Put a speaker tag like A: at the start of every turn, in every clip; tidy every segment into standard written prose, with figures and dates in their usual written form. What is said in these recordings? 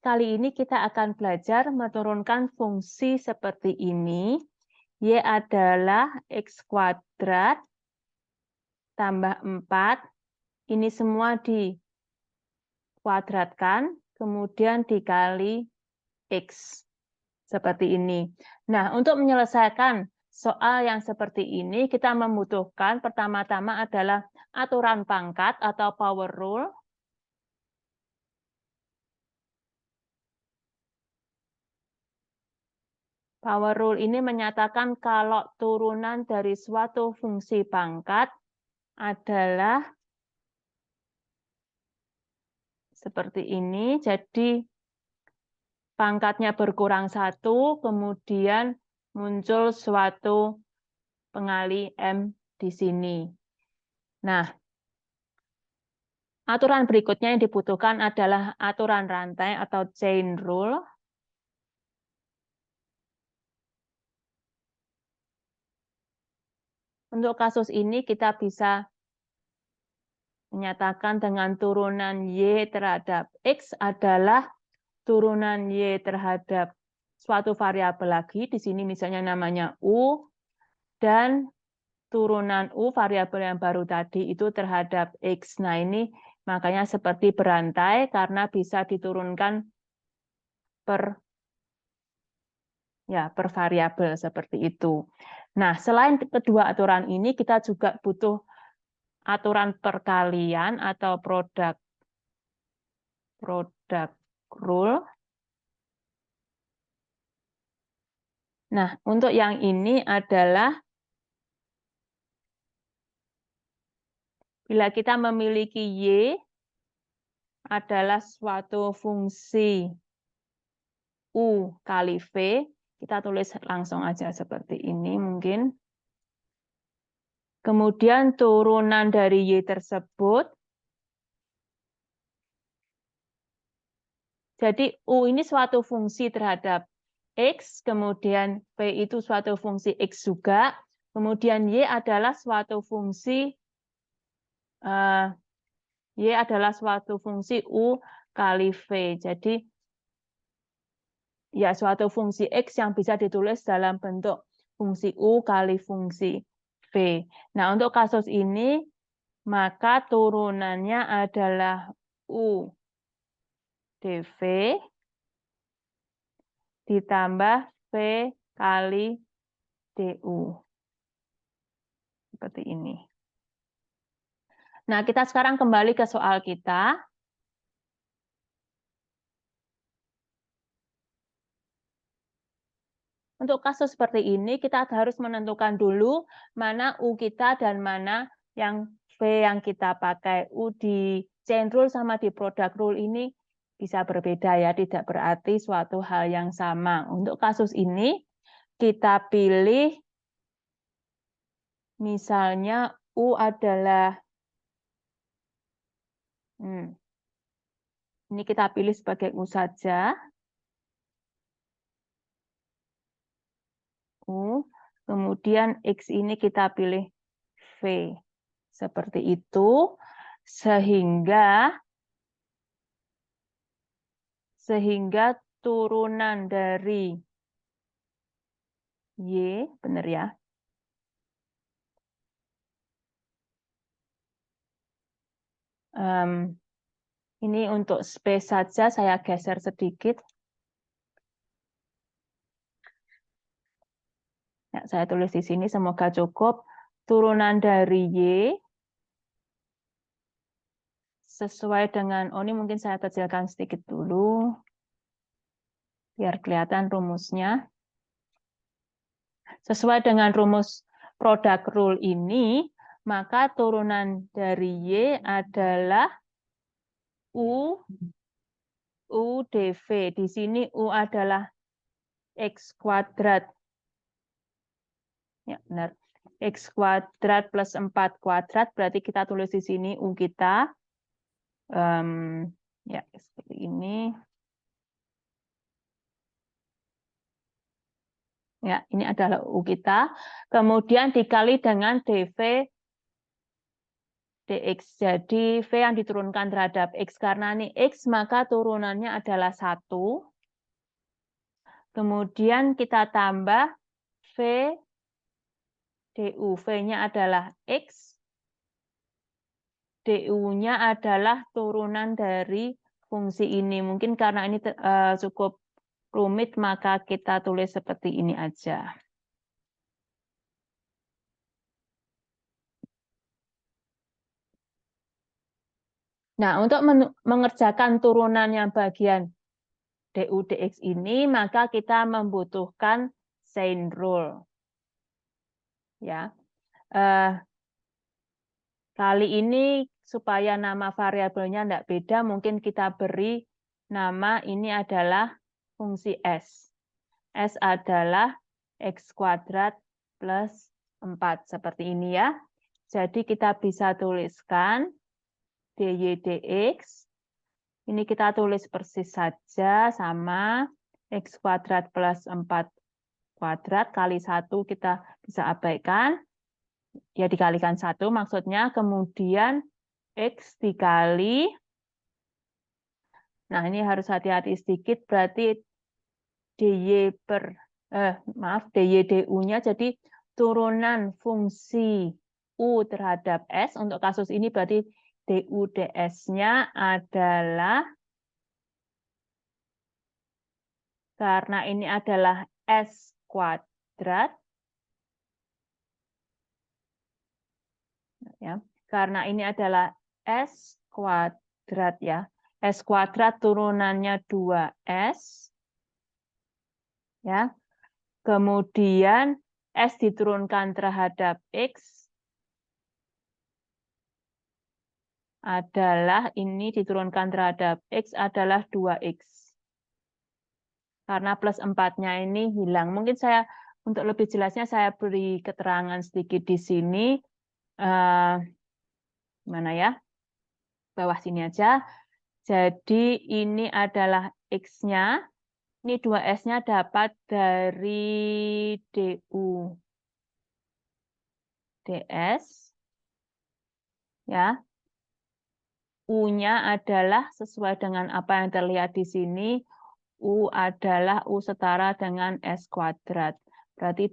A: kali ini kita akan belajar menurunkan fungsi seperti ini. Y adalah X kuadrat tambah 4. Ini semua dikuadratkan, kemudian dikali X. Seperti ini. Nah, untuk menyelesaikan soal yang seperti ini, kita membutuhkan pertama-tama adalah aturan pangkat atau power rule. Power rule ini menyatakan kalau turunan dari suatu fungsi pangkat adalah seperti ini. Jadi pangkatnya berkurang 1, kemudian muncul suatu pengali M di sini. Nah, aturan berikutnya yang dibutuhkan adalah aturan rantai atau chain rule. Untuk kasus ini kita bisa menyatakan dengan turunan Y terhadap X adalah turunan Y terhadap suatu variabel lagi. Di sini misalnya namanya U. Dan turunan U variabel yang baru tadi itu terhadap X. Nah ini makanya seperti berantai karena bisa diturunkan per variabel seperti itu. Nah, selain kedua aturan ini, kita juga butuh aturan perkalian atau product rule. Nah, untuk yang ini adalah bila kita memiliki Y adalah suatu fungsi U kali V, kita tulis langsung aja seperti ini mungkin. Kemudian turunan dari Y tersebut. Jadi U ini suatu fungsi terhadap X, kemudian V itu suatu fungsi X juga, kemudian Y adalah suatu fungsi U kali V. Jadi ya suatu fungsi X yang bisa ditulis dalam bentuk fungsi U kali fungsi V. Nah, untuk kasus ini, maka turunannya adalah U dV ditambah V kali DU. Seperti ini. Nah, kita sekarang kembali ke soal kita. Untuk kasus seperti ini, kita harus menentukan dulu mana U kita dan mana yang V yang kita pakai. U di chain rule sama di product rule ini bisa berbeda ya, tidak berarti suatu hal yang sama. Untuk kasus ini, kita pilih misalnya U adalah, ini kita pilih sebagai U saja. U, kemudian X ini kita pilih V. Seperti itu, sehingga turunan dari Y, benar ya? Ini untuk space saja, saya geser sedikit. Ya, saya tulis di sini, semoga cukup. Turunan dari Y sesuai dengan, ini mungkin saya kecilkan sedikit dulu, biar kelihatan rumusnya. Sesuai dengan rumus product rule ini, maka turunan dari Y adalah U dV. Di sini U adalah X kuadrat. Ya, benar. X kuadrat plus 4 kuadrat, berarti kita tulis di sini U kita. Ya, seperti ini. Ya, ini adalah U kita. Kemudian dikali dengan dV dx. Jadi V yang diturunkan terhadap X. Karena ini X, maka turunannya adalah 1. Kemudian kita tambah V du. V-nya adalah X. Du-nya adalah turunan dari fungsi ini. Mungkin karena ini cukup rumit, maka kita tulis seperti ini aja. Nah, untuk mengerjakan turunan yang bagian du dx ini, maka kita membutuhkan chain rule. Ya, kali ini supaya nama variabelnya tidak beda, mungkin kita beri nama ini adalah fungsi S. S adalah X kuadrat plus 4, seperti ini ya. Jadi kita bisa tuliskan dy dx, ini kita tulis persis saja sama X kuadrat plus 4 kuadrat kali 1 kita bisa abaikan. Ya dikalikan 1 maksudnya, kemudian X dikali, nah ini harus hati-hati sedikit, berarti dy du-nya jadi turunan fungsi u terhadap S. Untuk kasus ini berarti du ds-nya adalah, karena ini adalah S kuadrat, ya, karena ini adalah S kuadrat ya. S kuadrat turunannya 2S. Ya. Kemudian S diturunkan terhadap X adalah, ini diturunkan terhadap X adalah 2X. Karena plus 4-nya ini hilang. Mungkin saya, untuk lebih jelasnya, saya beri keterangan sedikit di sini. Mana ya? Bawah sini aja. Jadi ini adalah X-nya. Ini 2S-nya dapat dari du ds. Ya. U-nya adalah sesuai dengan apa yang terlihat di sini. U adalah U setara dengan S kuadrat. Berarti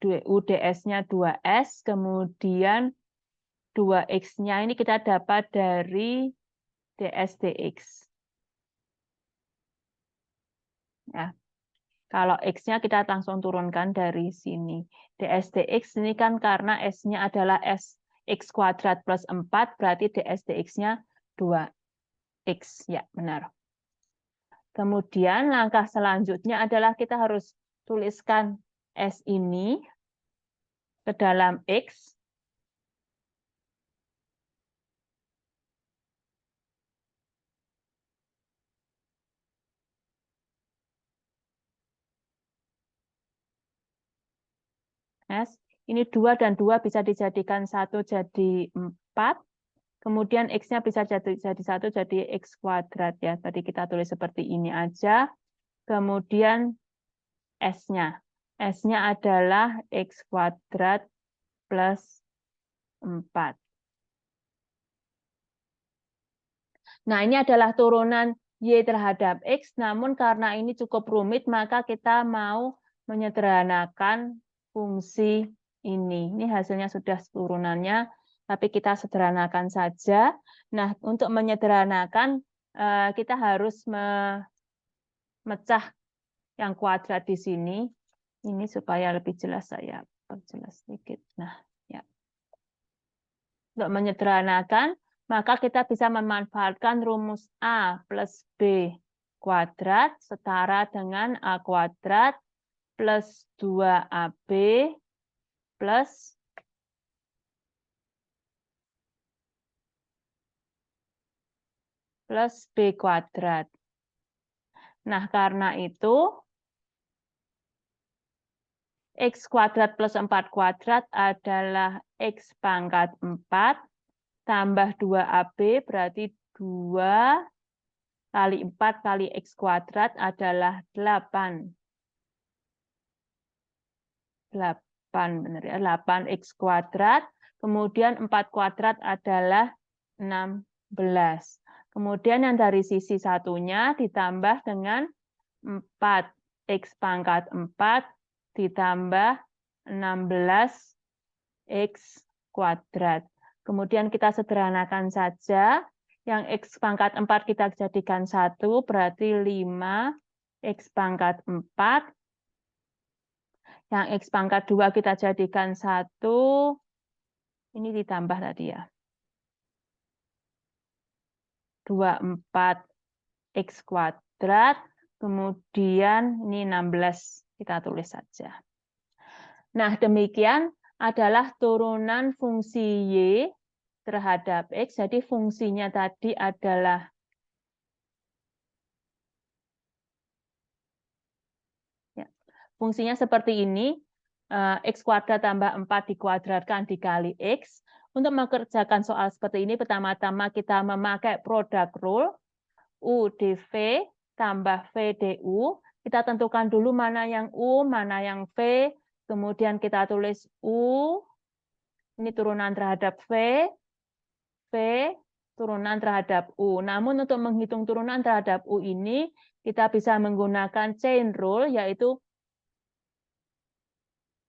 A: du ds-nya 2S, kemudian 2X-nya ini kita dapat dari ds dx. Ya. Kalau X-nya kita langsung turunkan dari sini. ds dx ini kan karena S-nya adalah S X kuadrat plus 4, berarti ds dx-nya 2X. Ya, benar. Kemudian langkah selanjutnya adalah kita harus tuliskan S ini ke dalam X. S, ini 2 dan 2 bisa dijadikan 1 jadi 4. Kemudian X-nya bisa jadi 1 jadi X kuadrat ya. Tadi kita tulis seperti ini aja. Kemudian S-nya. S-nya adalah X kuadrat plus 4. Nah, ini adalah turunan Y terhadap X, namun karena ini cukup rumit, maka kita mau menyederhanakan fungsi ini. Ini hasilnya sudah turunannya, tapi kita sederhanakan saja. Nah, untuk menyederhanakan, kita harus memecah yang kuadrat di sini. Ini supaya lebih jelas, saya perjelas sedikit. Nah, ya. Untuk menyederhanakan, maka kita bisa memanfaatkan rumus A plus B kuadrat setara dengan A kuadrat plus 2AB plus B kuadrat. Nah, karena itu, X kuadrat plus 4 kuadrat adalah X pangkat 4 tambah 2AB, berarti 2 kali 4 kali X kuadrat adalah 8. 8 benar ya, 8X kuadrat. kemudian 4 kuadrat adalah 16. Kemudian yang dari sisi satunya ditambah dengan 4x pangkat 4 ditambah 16x kuadrat. Kemudian kita sederhanakan saja. Yang x pangkat 4 kita jadikan 1, berarti 5x pangkat 4. Yang x pangkat 2 kita jadikan 1, ini ditambah tadi ya. 24x kuadrat, kemudian ini 16, kita tulis saja. Nah, demikian adalah turunan fungsi Y terhadap X. Jadi fungsinya tadi adalah fungsinya seperti ini, X kuadrat tambah 4 dikuadratkan dikali X. Untuk mengerjakan soal seperti ini, pertama-tama kita memakai produk rule, U dV tambah V du. Kita tentukan dulu mana yang U, mana yang V. Kemudian kita tulis U, ini turunan terhadap V, V turunan terhadap U. Namun untuk menghitung turunan terhadap U ini, kita bisa menggunakan chain rule, yaitu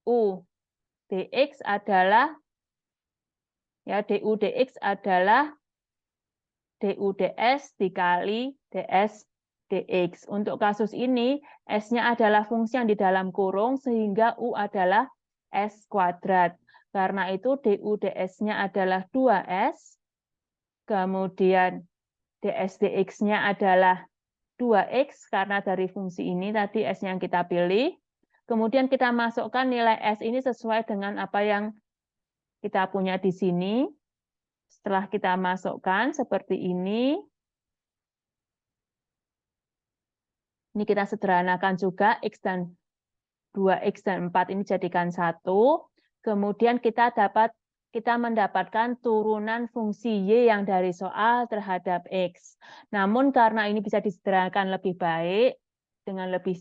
A: U dx adalah, ya, du dx adalah du ds dikali ds dx. Untuk kasus ini, S-nya adalah fungsi yang di dalam kurung, sehingga U adalah S kuadrat. Karena itu du ds-nya adalah 2S, kemudian ds dx-nya adalah 2x, karena dari fungsi ini tadi S-nya yang kita pilih. Kemudian kita masukkan nilai S ini sesuai dengan apa yang kita punya di sini. Setelah kita masukkan seperti ini kita sederhanakan juga, X dan 2X dan 4 ini jadikan 1. Kemudian kita mendapatkan turunan fungsi Y yang dari soal terhadap X. Namun karena ini bisa disederhanakan lebih baik, dengan lebih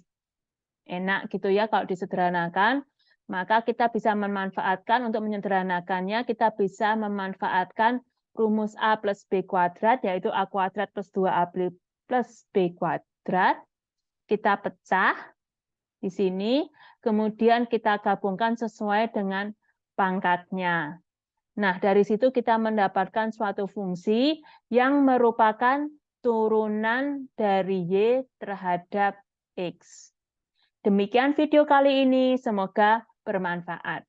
A: enak gitu ya kalau disederhanakan, maka kita bisa memanfaatkan, untuk menyederhanakannya, kita bisa memanfaatkan rumus A plus B kuadrat, yaitu A kuadrat plus 2AB plus B kuadrat. Kita pecah di sini, kemudian kita gabungkan sesuai dengan pangkatnya. Nah, dari situ kita mendapatkan suatu fungsi yang merupakan turunan dari Y terhadap X. Demikian video kali ini, semoga bermanfaat.